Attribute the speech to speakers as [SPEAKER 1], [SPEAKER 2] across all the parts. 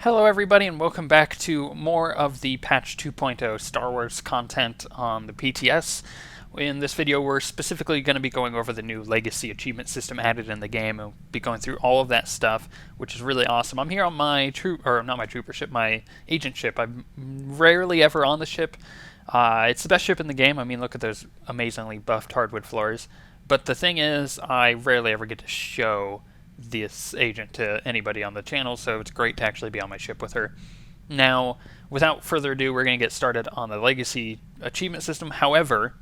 [SPEAKER 1] Hello everybody and welcome back to more of the patch 2.0 Star Wars content on the PTS. In this video we're specifically going to be going over the new legacy achievement system added in the game and we'll be going through all of that stuff, which is really awesome. I'm here on my my agent ship. I'm rarely ever on the ship. It's the best ship in the game. I mean, look at those amazingly buffed hardwood floors. But the thing is, I rarely ever get to show this agent to anybody on the channel, so it's great to actually be on my ship with her. Now, without further ado, we're going to get started on the legacy achievement system. However,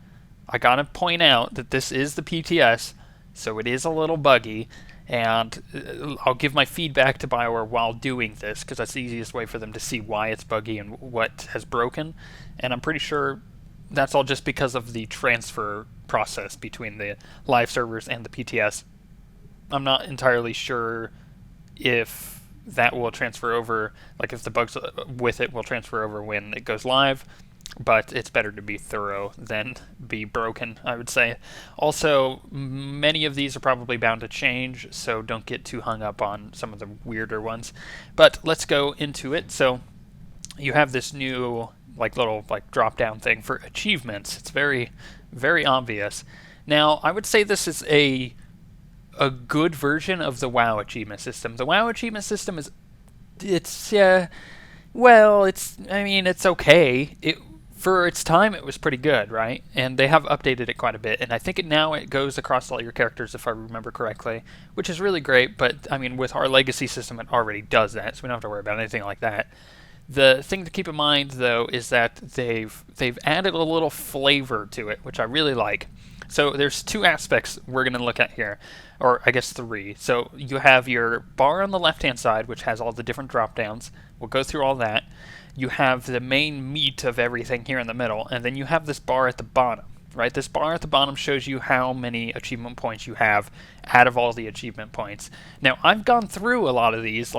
[SPEAKER 1] I gotta point out that this is the PTS, so it is a little buggy, and I'll give my feedback to BioWare while doing this, because that's the easiest way for them to see why it's buggy and what has broken, and I'm pretty sure that's all just because of the transfer process between the live servers and the PTS. I'm not entirely sure if that will transfer over, like if the bugs with it will transfer over when it goes live, but it's better to be thorough than be broken, I would say. Also, many of these are probably bound to change, so don't get too hung up on some of the weirder ones. But let's go into it. So you have this new little drop down thing for achievements. It's very, very obvious. Now, I would say this is a good version of the WoW achievement system. The WoW achievement system is, it's okay. For its time, it was pretty good, right? And they have updated it quite a bit, and I think now it goes across all your characters, if I remember correctly, which is really great, but, I mean, with our legacy system, it already does that, so we don't have to worry about anything like that. The thing to keep in mind, though, is that they've added a little flavor to it, which I really like. So there's two aspects we're going to look at here, or I guess three. So you have your bar on the left-hand side, which has all the different drop-downs. We'll go through all that. You have the main meat of everything here in the middle, and then you have this bar at the bottom, right? This bar at the bottom shows you how many achievement points you have out of all the achievement points. Now, I've gone through a lot of these,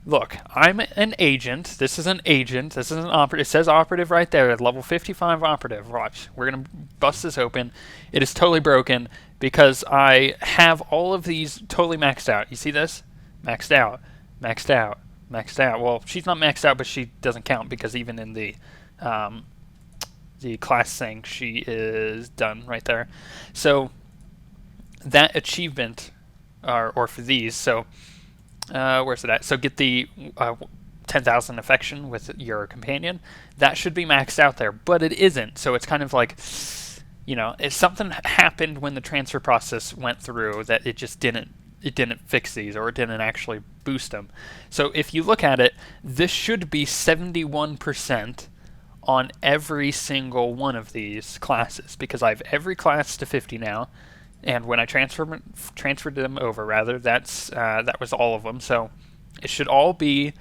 [SPEAKER 1] look, I'm an agent. This is an agent. This is an operative. It says operative right there, level 55 operative. Watch. We're going to bust this open. It is totally broken because I have all of these totally maxed out. You see this? Maxed out. Maxed out. Maxed out. Well, she's not maxed out, but she doesn't count because even in the class thing, she is done right there. So that achievement, or for these, so where's it at? So get the 10,000 affection with your companion. That should be maxed out there, but it isn't. So it's kind of like, if something happened when the transfer process went through that it just didn't fix these, or it didn't actually boost them. So if you look at it, this should be 71% on every single one of these classes, because I have every class to 50 now. And when I transferred them over, that was all of them. So it should all be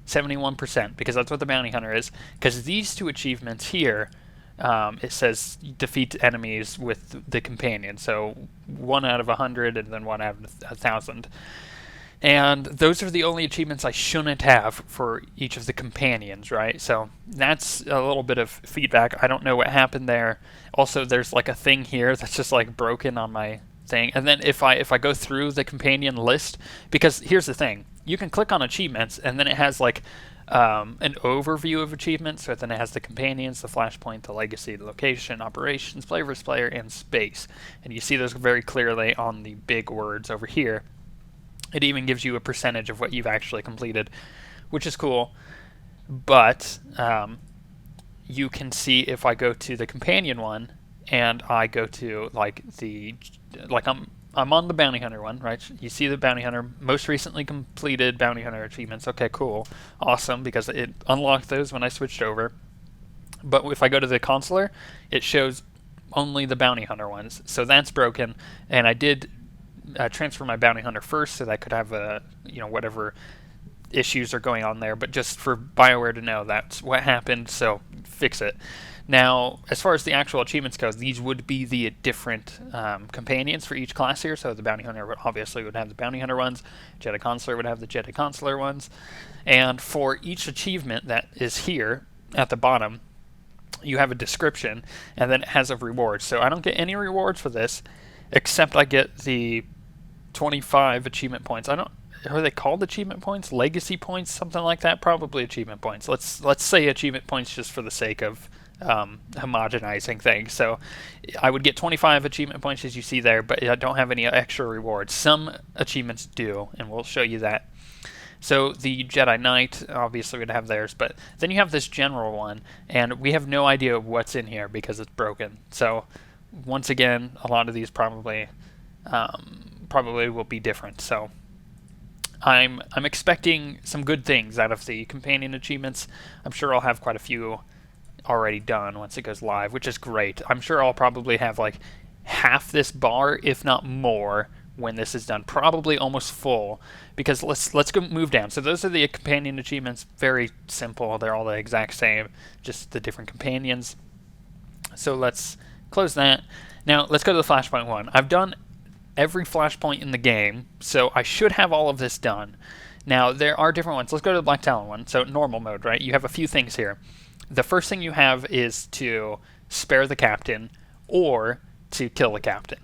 [SPEAKER 1] 71%, because that's what the bounty hunter is. Because these two achievements here, it says defeat enemies with the companion. So 1 out of 100 and then 1 out of 1,000. And those are the only achievements I shouldn't have for each of the companions, right? So that's a little bit of feedback. I don't know what happened there. Also, there's like a thing here that's just like broken on my thing. And then if I go through the companion list, because here's the thing. You can click on achievements, and then it has like an overview of achievements. So then it has the companions, the flashpoint, the legacy, the location, operations, player versus player, and space. And you see those very clearly on the big words over here. It even gives you a percentage of what you've actually completed, which is cool. But you can see if I go to the companion one and I go to I'm on the bounty hunter one, right? You see the bounty hunter, most recently completed bounty hunter achievements. Okay, cool, awesome, because it unlocked those when I switched over. But if I go to the consular, it shows only the bounty hunter ones, so that's broken. And I did transfer my bounty hunter first so that I could have whatever issues are going on there, but just for BioWare to know that's what happened, so fix it. Now, as far as the actual achievements go, these would be the different companions for each class here. So the bounty hunter would have the bounty hunter ones, Jedi Consular would have the Jedi Consular ones, and for each achievement that is here at the bottom, you have a description, and then it has a reward. So I don't get any rewards for this, except I get the 25 achievement points. are they called achievement points? Legacy points, something like that? Probably achievement points. Let's say achievement points just for the sake of homogenizing things. So I would get 25 achievement points as you see there, but I don't have any extra rewards. Some achievements do, and we'll show you that. So the Jedi Knight, obviously we'd have theirs, but then you have this general one, and we have no idea what's in here because it's broken. So once again, a lot of these probably will be different. So I'm expecting some good things out of the companion achievements. I'm sure I'll have quite a few already done once it goes live, which is great. I'm sure I'll probably have like half this bar, if not more, when this is done, probably almost full, because let's go move down. So those are the companion achievements, very simple. They're all the exact same, just the different companions. So let's close that. Now let's go to the Flashpoint one. I've done every Flashpoint in the game, so I should have all of this done. Now there are different ones. Let's go to the Black Talon one. So normal mode, right? You have a few things here. The first thing you have is to spare the captain or to kill the captain.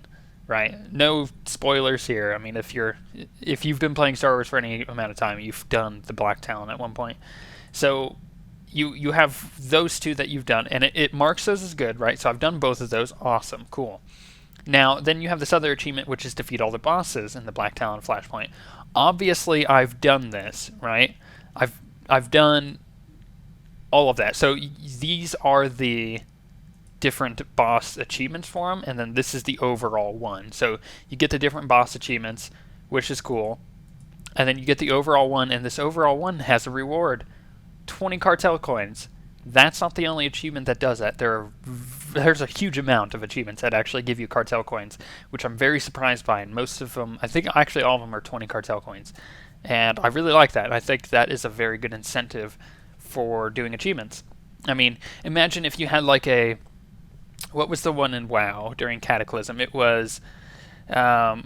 [SPEAKER 1] Right? No spoilers here. I mean, if you've been playing Star Wars for any amount of time, you've done the Black Talon at one point. So you have those two that you've done, and it marks those as good, right? So I've done both of those. Awesome, cool. Now then you have this other achievement, which is defeat all the bosses in the Black Talon Flashpoint. Obviously, I've done this, right? I've done all of that. So these are the different boss achievements for them, and then this is the overall one. So you get the different boss achievements, which is cool, and then you get the overall one, and this overall one has a reward, 20 cartel coins. That's not the only achievement that does that. There's a huge amount of achievements that actually give you cartel coins, which I'm very surprised by, and most of them, I think actually all of them are 20 cartel coins, and I really like that. I think that is a very good incentive for doing achievements. I mean, imagine if you had like what was the one in WoW during Cataclysm? It was, I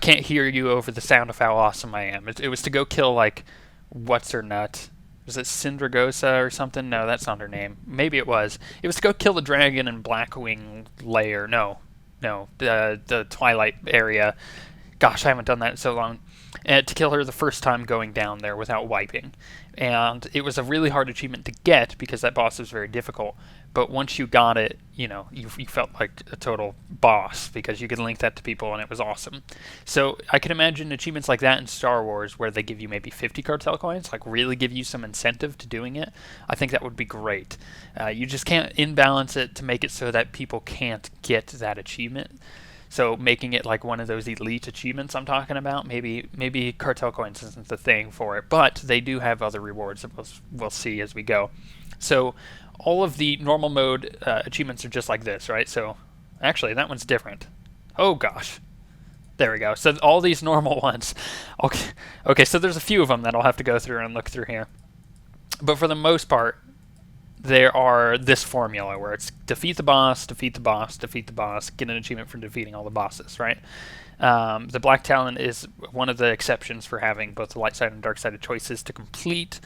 [SPEAKER 1] can't hear you over the sound of how awesome I am. It was to go kill, like, what's her nut? Was it Syndragosa or something? No, that's not her name. Maybe it was. It was to go kill the dragon in Blackwing Lair. No, the Twilight area. Gosh, I haven't done that in so long. To kill her the first time going down there without wiping. And it was a really hard achievement to get because that boss was very difficult. But once you got it, you felt like a total boss because you could link that to people and it was awesome. So I can imagine achievements like that in Star Wars where they give you maybe 50 cartel coins, like really give you some incentive to doing it. I think that would be great. You just can't imbalance it to make it so that people can't get that achievement. So making it like one of those elite achievements I'm talking about, maybe cartel coins isn't the thing for it, but they do have other rewards that we'll see as we go. So all of the normal mode achievements are just like this, right? So actually that one's different. Oh gosh. There we go. So all these normal ones. Okay, so there's a few of them that I'll have to go through and look through here. But for the most part, there are this formula where it's defeat the boss, defeat the boss, defeat the boss, get an achievement for defeating all the bosses, right? The Black Talon is one of the exceptions for having both the light side and dark side of choices to complete.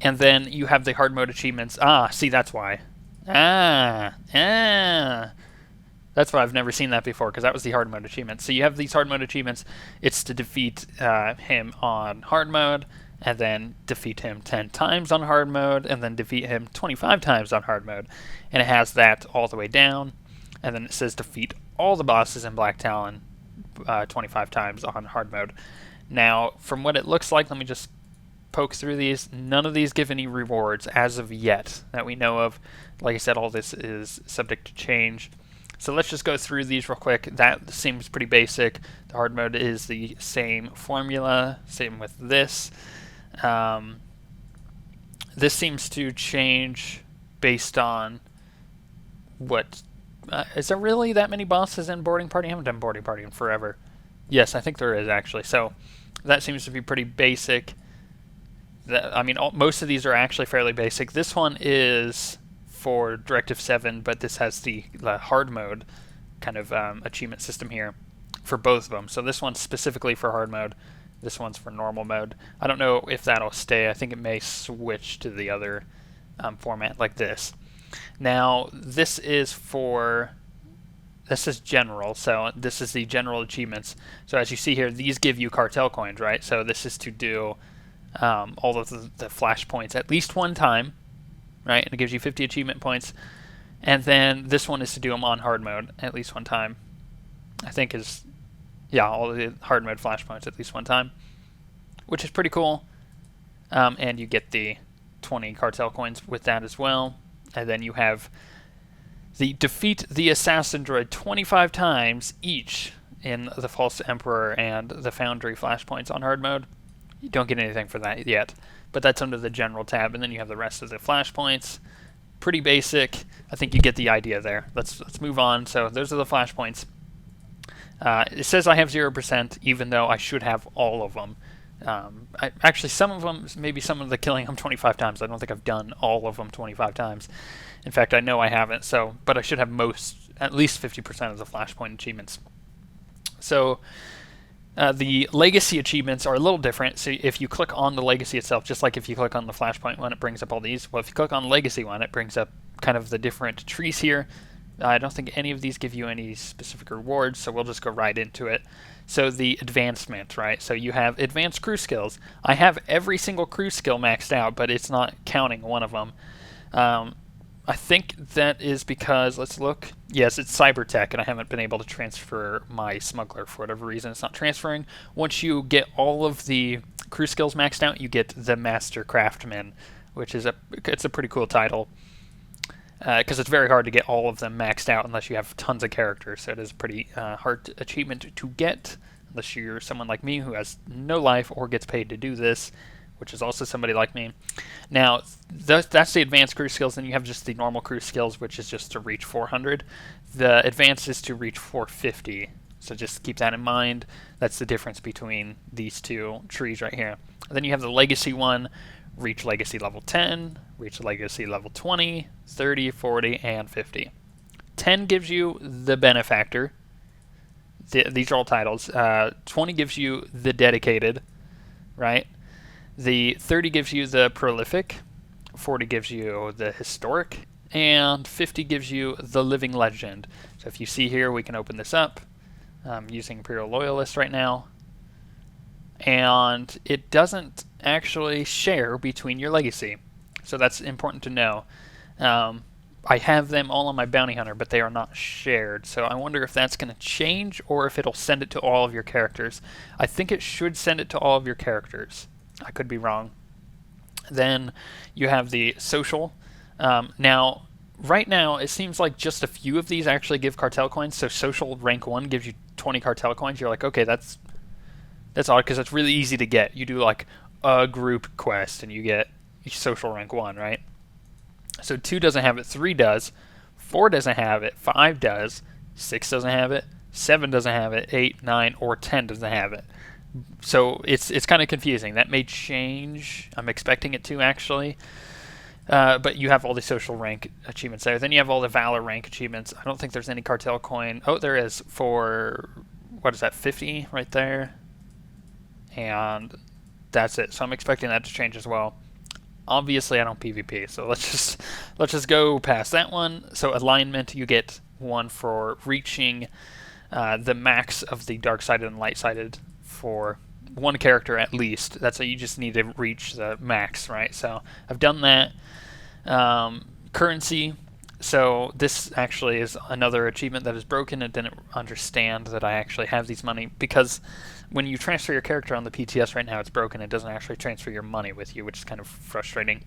[SPEAKER 1] And then you have the hard mode achievements. See, that's why. That's why I've never seen that before, because that was the hard mode achievement. So you have these hard mode achievements. It's to defeat him on hard mode, and then defeat him 10 times on hard mode, and then defeat him 25 times on hard mode. And it has that all the way down. And then it says defeat all the bosses in Black Talon 25 times on hard mode. Now, from what it looks like, let me just poke through these. None of these give any rewards as of yet that we know of. Like I said, all this is subject to change. So let's just go through these real quick. That seems pretty basic. The hard mode is the same formula. Same with this. This seems to change based on what... is there really that many bosses in Boarding Party? I haven't done Boarding Party in forever. Yes, I think there is actually. So that seems to be pretty basic. Most of these are actually fairly basic. This one is for Directive 7, but this has the hard mode kind of achievement system here for both of them. So this one's specifically for hard mode. This one's for normal mode. I don't know if that'll stay. I think it may switch to the other format like this. Now, this is for this is general, so this is the general achievements. So as you see here, these give you cartel coins, right? So this is to do all of the flash points at least one time, right? And it gives you 50 achievement points. And then this one is to do them on hard mode at least one time. I think is, yeah, all the hard mode flash points at least one time, which is pretty cool. And you get the 20 cartel coins with that as well. And then you have the defeat the assassin droid 25 times each in the False Emperor and the Foundry flashpoints on hard mode. You don't get anything for that yet, but that's under the general tab, and then you have the rest of the flashpoints. Pretty basic. I think you get the idea there. Let's move on. So those are the flashpoints. It says I have 0%, even though I should have all of them. Actually, some of them, maybe some of the killing them 25 times. I don't think I've done all of them 25 times. In fact, I know I haven't. So, but I should have at least 50% of the flashpoint achievements. So the legacy achievements are a little different. So if you click on the legacy itself, just like if you click on the flashpoint one, it brings up all these. Well, if you click on the legacy one, it brings up kind of the different trees here. I don't think any of these give you any specific rewards, so we'll just go right into it. So the advancement, right? So you have advanced crew skills. I have every single crew skill maxed out, but it's not counting one of them. I think that is because, let's look. Yes, it's cyber tech, and I haven't been able to transfer my smuggler for whatever reason. It's not transferring. Once you get all of the crew skills maxed out, you get the Master Craftsman, which is it's a pretty cool title. Because it's very hard to get all of them maxed out unless you have tons of characters. So it is a pretty hard achievement to get, unless you're someone like me who has no life or gets paid to do this, which is also somebody like me. Now, that's the advanced crew skills. Then you have just the normal crew skills, which is just to reach 400. The advanced is to reach 450. So just keep that in mind. That's the difference between these two trees right here. And then you have the legacy one. Reach legacy level 10, reach legacy level 20, 30, 40, and 50. 10 gives you the benefactor. These are all titles. 20 gives you the dedicated, right? The 30 gives you the prolific. 40 gives you the historic. And 50 gives you the living legend. So if you see here, we can open this up. I'm using Imperial Loyalist right now. And it doesn't actually share between your legacy. So that's important to know. I have them all on my bounty hunter, but they are not shared. So I wonder if that's going to change or if it'll send it to all of your characters. I think it should send it to all of your characters. I could be wrong. Then you have the social. Now, right now, it seems like just a few of these actually give cartel coins. So social rank 1 gives you 20 cartel coins. You're like, okay, that's odd because it's really easy to get. You do like a group quest and you get social rank 1, right? So 2 doesn't have it, 3 does, 4 doesn't have it, 5 does, 6 doesn't have it, 7 doesn't have it, 8, 9, or 10 doesn't have it. So it's kind of confusing. That may change. I'm expecting it to actually. But you have all the social rank achievements there. Then you have all the valor rank achievements. I don't think there's any cartel coin. Oh, there is for, what is that, 50 right there? And that's it. So I'm expecting that to change as well. Obviously, I don't PvP, so let's just go past that one. So alignment, you get 1 for reaching the max of the dark-sided and light-sided for one character at least. That's how you just need to reach the max, right? So I've done that. Currency. So this actually is another achievement that is broken. It didn't understand that I actually have these money because when you transfer your character on the PTS right now, it's broken. It doesn't actually transfer your money with you, which is kind of frustrating.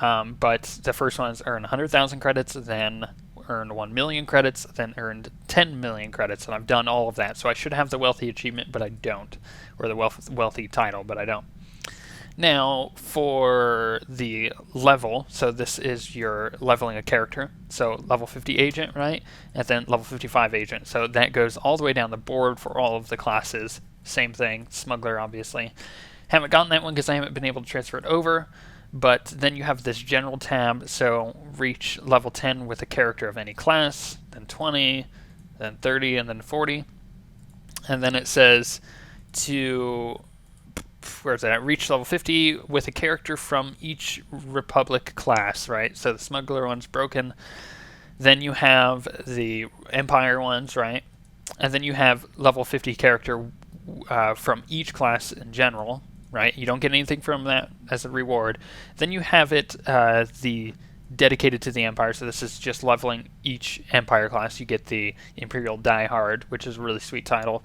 [SPEAKER 1] But the first one is earn 100,000 credits, then earn 1 million credits, then earned 10 million credits, and I've done all of that. So I should have the wealthy achievement, but I don't, or the wealthy title, but I don't. Now, for the level, so this is your leveling a character. So level 50 agent, right? And then level 55 agent. So that goes all the way down the board for all of the classes. Same thing, smuggler, obviously. Haven't gotten that one because I haven't been able to transfer it over. But then you have this general tab, so reach level 10 with a character of any class, then 20, then 30, and then 40. And then it says to, where's that? Reach level 50 with a character from each Republic class, right? So the smuggler one's broken. Then you have the Empire ones, right? And then you have level 50 character from each class in general, right? You don't get anything from that as a reward. Then you have it the dedicated to the Empire, so this is just leveling each Empire class. You get the Imperial Die Hard, which is a really sweet title.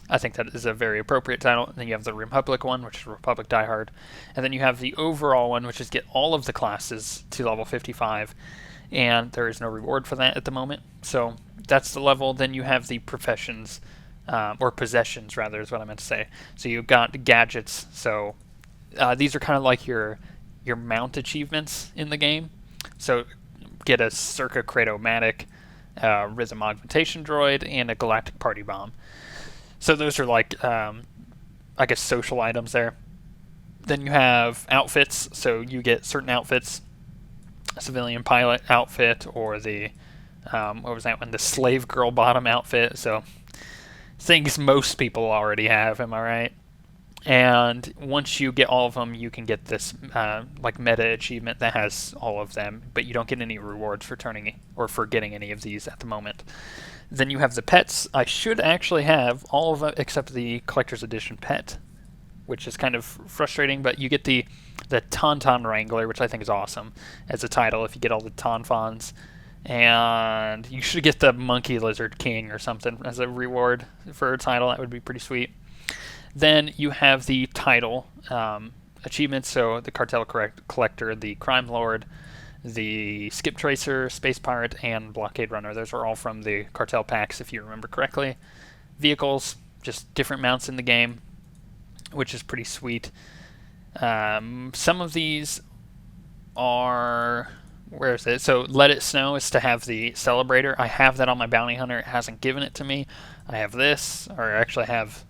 [SPEAKER 1] I think that is a very appropriate title. And then you have the Republic one, which is Republic Die Hard. And then you have the overall one, which is get all of the classes to level 55. And there is no reward for that at the moment. So that's the level. Then you have the professions, or possessions rather is what I meant to say. So you've got gadgets. So these are kind of like your mount achievements in the game. So get a Circa Kratos-matic, Rhythm Augmentation Droid, and a Galactic Party Bomb. So those are like, I guess, social items there. Then you have outfits. So you get certain outfits, a civilian pilot outfit, or the, what was that one? The slave girl bottom outfit. So things most people already have, am I right? And once you get all of them, you can get this like meta achievement that has all of them, but you don't get any rewards for turning or for getting any of these at the moment. Then you have the pets. I should actually have all of them except the collector's edition pet, which is kind of frustrating, but you get the Tauntaun Wrangler, which I think is awesome as a title if you get all the Taunfauns. And you should get the Monkey Lizard King or something as a reward for a title. That would be pretty sweet. Then you have the title achievements, so the Cartel Collector, the Crime Lord, the Skip Tracer, Space Pirate, and Blockade Runner. Those are all from the Cartel packs, if you remember correctly. Vehicles, just different mounts in the game, which is pretty sweet. Some of these are... Where is it? So Let It Snow is to have the Celebrator. I have that on my Bounty Hunter. It hasn't given it to me. I have this, or I actually have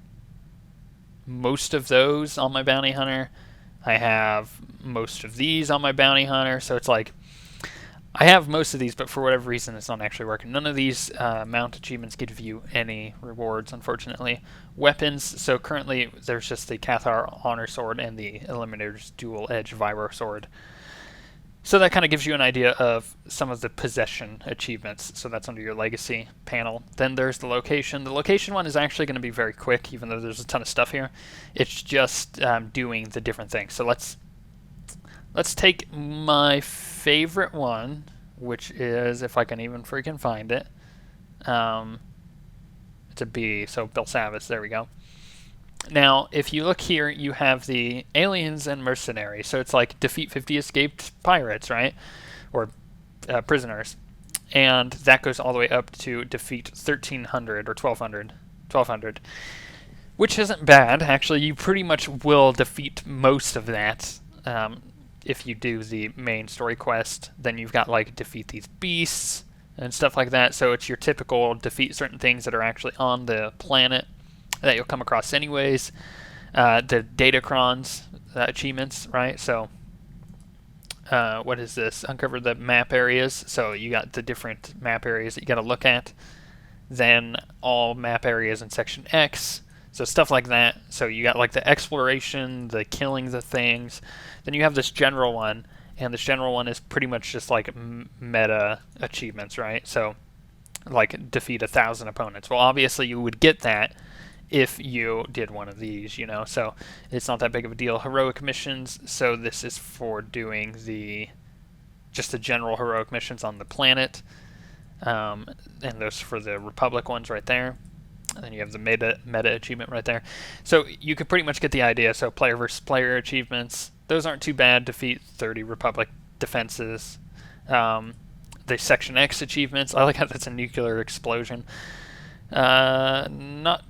[SPEAKER 1] most of those on my Bounty Hunter. I have most of these on my Bounty Hunter. So it's like, I have most of these, but for whatever reason, it's not actually working. None of these mount achievements give you any rewards, unfortunately. Weapons, so currently there's just the Cathar Honor Sword and the Eliminator's Dual Edge Vibro Sword. So that kind of gives you an idea of some of the possession achievements. So that's under your legacy panel. Then there's the location. The location one is actually going to be very quick, even though there's a ton of stuff here. It's just doing the different things. So let's take my favorite one, which is, if I can even freaking find it, it's a B, so Bill Savage, there we go. Now, if you look here, you have the aliens and mercenaries. So it's like defeat 50 escaped pirates, right? Or prisoners. And that goes all the way up to defeat 1,300 or 1,200, which isn't bad. Actually, you pretty much will defeat most of that. If you do the main story quest, then you've got like defeat these beasts and stuff like that. So it's your typical defeat certain things that are actually on the planet that you'll come across anyways. The Datacrons achievements, right? So what is this? Uncover the map areas. So you got the different map areas that you got to look at. Then all map areas in Section X. So stuff like that. So you got like the exploration, the killing the things. Then you have this general one, and this general one is pretty much just like meta achievements, right? So like defeat 1,000 opponents. Well, obviously you would get that if you did one of these, you know, so it's not that big of a deal. Heroic missions, so this is for doing just the general heroic missions on the planet, and those for the Republic ones right there. And then you have the meta achievement right there. So you can pretty much get the idea. So player versus player achievements, those aren't too bad. Defeat 30 Republic defenses. The Section X achievements, I like how that's a nuclear explosion. Not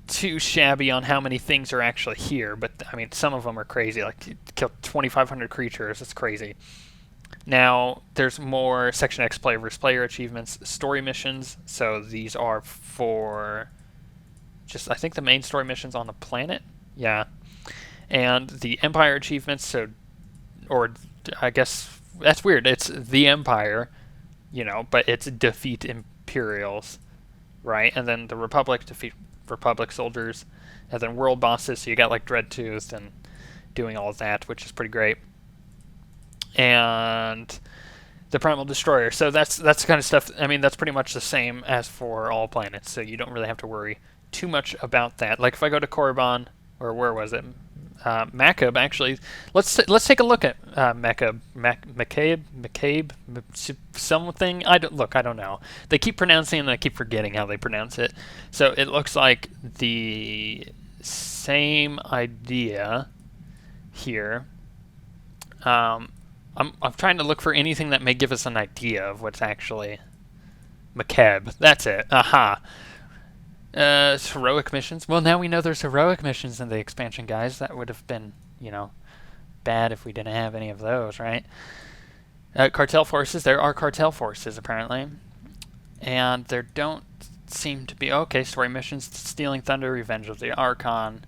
[SPEAKER 1] too shabby on how many things are actually here, but I mean some of them are crazy, like you kill 2,500 creatures. That's crazy. Now there's more Section X player versus player achievements, story missions. So these are for just, I think, the main story missions on the planet, yeah. And the Empire achievements, so, or I guess that's weird, it's the Empire, you know, but it's defeat Imperials, right? And then the Republic, defeat Republic soldiers, and then world bosses, so you got like Dreadtooth and doing all of that, which is pretty great. And The Primal Destroyer. So that's the kind of stuff. I mean, that's pretty much the same as for all planets. So you don't really have to worry too much about that. Like if I go to Korriban, or where was it? Makab, actually. Let's take a look at Makab, something. I don't know. They keep pronouncing it and I keep forgetting how they pronounce it. So it looks like the same idea here. I'm trying to look for anything that may give us an idea of what's actually Makab. That's it. Aha. Heroic missions. Well, now we know there's heroic missions in the expansion, guys. That would have been, bad if we didn't have any of those, right? Cartel forces. There are cartel forces, apparently. And there don't seem to be... Okay, story missions. Stealing Thunder, Revenge of the Archon,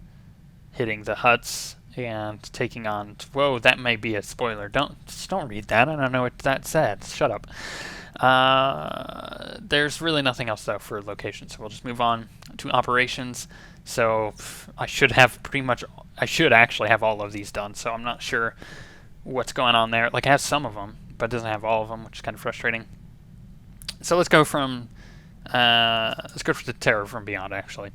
[SPEAKER 1] hitting the Hutts, and taking on... Whoa, that may be a spoiler. Don't read that. I don't know what that said. Shut up. There's really nothing else, though, for locations. So we'll just move on to operations. So I should actually have all of these done. So I'm not sure what's going on there. Like, it has some of them, but it doesn't have all of them, which is kind of frustrating. So let's go for the Terror from Beyond, actually.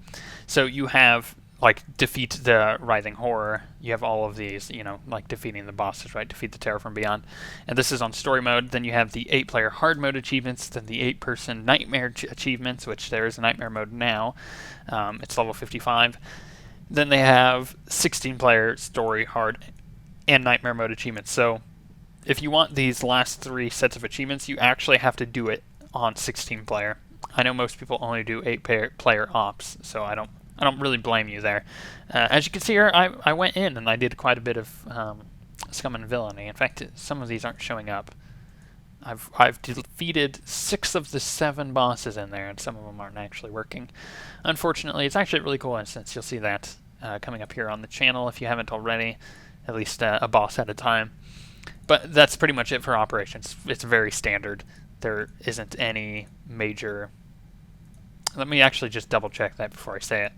[SPEAKER 1] So you have... like, defeat the Writhing Horror. You have all of these, like defeating the bosses, right? Defeat the Terror from Beyond. And this is on story mode. Then you have the 8-player hard mode achievements, then the 8-person nightmare achievements, which there is a nightmare mode now. It's level 55. Then they have 16-player story, hard, and nightmare mode achievements. So if you want these last 3 sets of achievements, you actually have to do it on 16-player. I know most people only do 8-player ops, so I don't really blame you there. As you can see here, I went in and I did quite a bit of Scum and Villainy. In fact, some of these aren't showing up. I've defeated 6 of the 7 bosses in there, and some of them aren't actually working. Unfortunately, it's actually a really cool instance. You'll see that coming up here on the channel if you haven't already, at least a boss at a time. But that's pretty much it for operations. It's very standard. There isn't any major... Let me actually just double check that before I say it.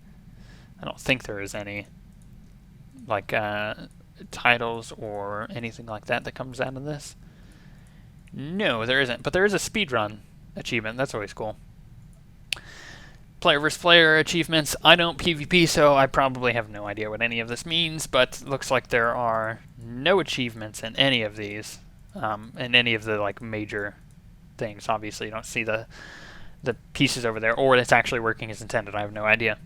[SPEAKER 1] I don't think there is any like titles or anything like that comes out of this. No, there isn't. But there is a speedrun achievement. That's always cool. Player versus player achievements. I don't PvP, so I probably have no idea what any of this means, but it looks like there are no achievements in any of these, in any of the like major things. Obviously, you don't see the pieces over there, or it's actually working as intended. I have no idea.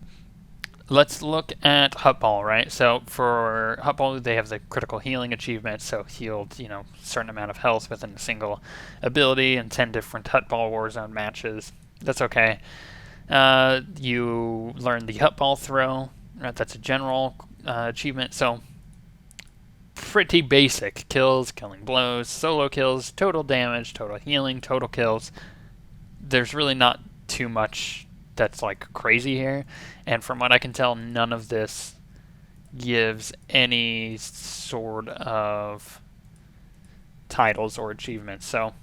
[SPEAKER 1] Let's look at Hutt Ball, right? So for Hutt Ball, they have the critical healing achievement, so healed, certain amount of health within a single ability in 10 different Hutt Ball Warzone matches. That's okay. You learn the Hutt Ball throw, right? That's a general achievement, so pretty basic. Kills, killing blows, solo kills, total damage, total healing, total kills. There's really not too much that's like crazy here, and from what I can tell, none of this gives any sort of titles or achievements, so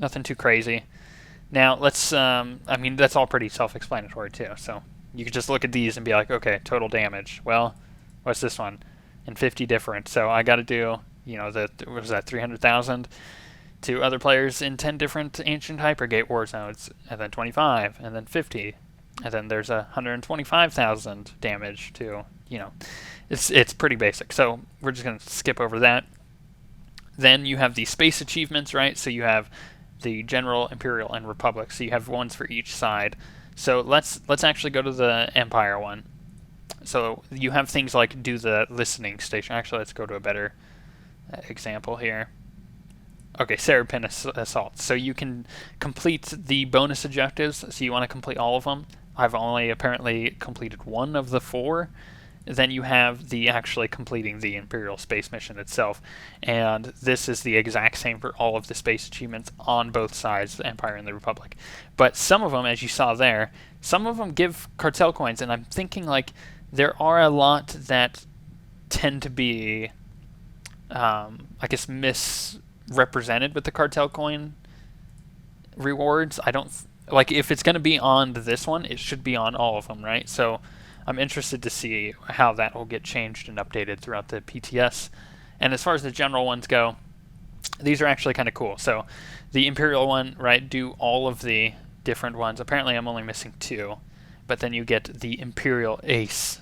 [SPEAKER 1] nothing too crazy. Now let's I mean, that's all pretty self-explanatory too, so you could just look at these and be like, okay, total damage, well, what's this one? And 50 different, so I gotta do, what was that, 300,000 to other players in 10 different Ancient Hypergate war zones, and then 25, and then 50, and then there's 125,000 damage to, it's pretty basic. So we're just going to skip over that. Then you have the space achievements, right? So you have the General, Imperial, and Republic. So you have ones for each side. So let's actually go to the Empire one. So you have things like do the listening station. Actually, let's go to a better example here. Okay, Seraphim Assault. So you can complete the bonus objectives. So you want to complete all of them. I've only apparently completed 1 of the 4. Then you have the actually completing the Imperial Space Mission itself. And this is the exact same for all of the space achievements on both sides, the Empire and the Republic. But some of them, as you saw there, some of them give cartel coins. And I'm thinking, like, there are a lot that tend to be, I guess, misrepresented with the cartel coin rewards. I don't... Like, if it's going to be on this one, it should be on all of them, right? So I'm interested to see how that will get changed and updated throughout the PTS. And as far as the general ones go, these are actually kind of cool. So the Imperial one, right, do all of the different ones. Apparently I'm only missing 2, but then you get the Imperial Ace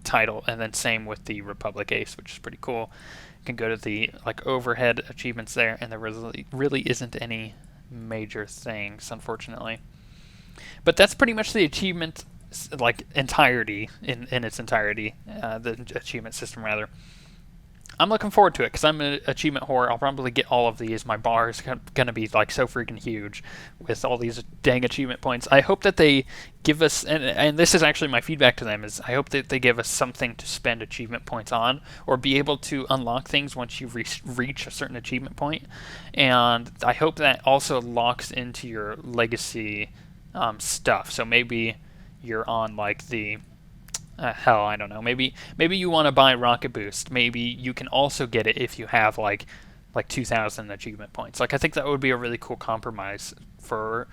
[SPEAKER 1] title, and then same with the Republic Ace, which is pretty cool. You can go to the like overhead achievements there, and there really isn't any major things, unfortunately. But that's pretty much the achievement like entirety in its entirety, the achievement system rather. I'm looking forward to it because I'm an achievement whore. I'll probably get all of these. My bar is going to be like so freaking huge with all these dang achievement points. I hope that they give us, and this is actually my feedback to them, is I hope that they give us something to spend achievement points on, or be able to unlock things once you reach a certain achievement point. And I hope that also locks into your legacy stuff. So maybe you're on like the hell, I don't know. Maybe you want to buy Rocket Boost. Maybe you can also get it if you have like 2,000 achievement points. Like I think that would be a really cool compromise for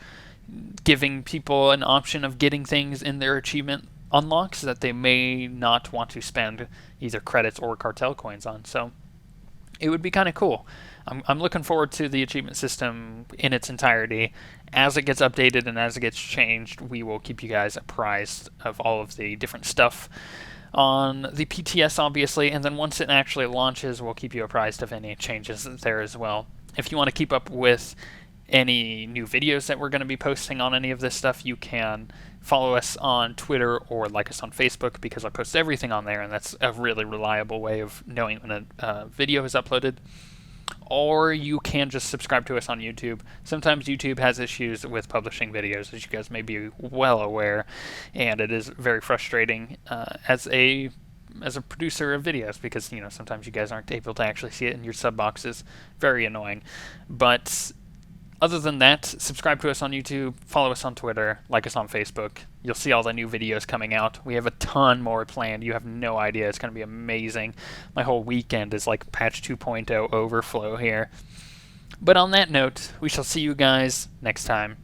[SPEAKER 1] giving people an option of getting things in their achievement unlocks that they may not want to spend either credits or cartel coins on. So it would be kind of cool. I'm looking forward to the achievement system in its entirety. As it gets updated and as it gets changed, we will keep you guys apprised of all of the different stuff on the PTS, obviously, and then once it actually launches, we'll keep you apprised of any changes there as well. If you want to keep up with any new videos that we're going to be posting on any of this stuff, you can follow us on Twitter or like us on Facebook, because I post everything on there, and that's a really reliable way of knowing when a video is uploaded. Or you can just subscribe to us on YouTube. Sometimes YouTube has issues with publishing videos, as you guys may be well aware, and it is very frustrating as a producer of videos, because sometimes you guys aren't able to actually see it in your sub boxes. Very annoying. But other than that, subscribe to us on YouTube, follow us on Twitter, like us on Facebook. You'll see all the new videos coming out. We have a ton more planned. You have no idea. It's going to be amazing. My whole weekend is like patch 2.0 overflow here. But on that note, we shall see you guys next time.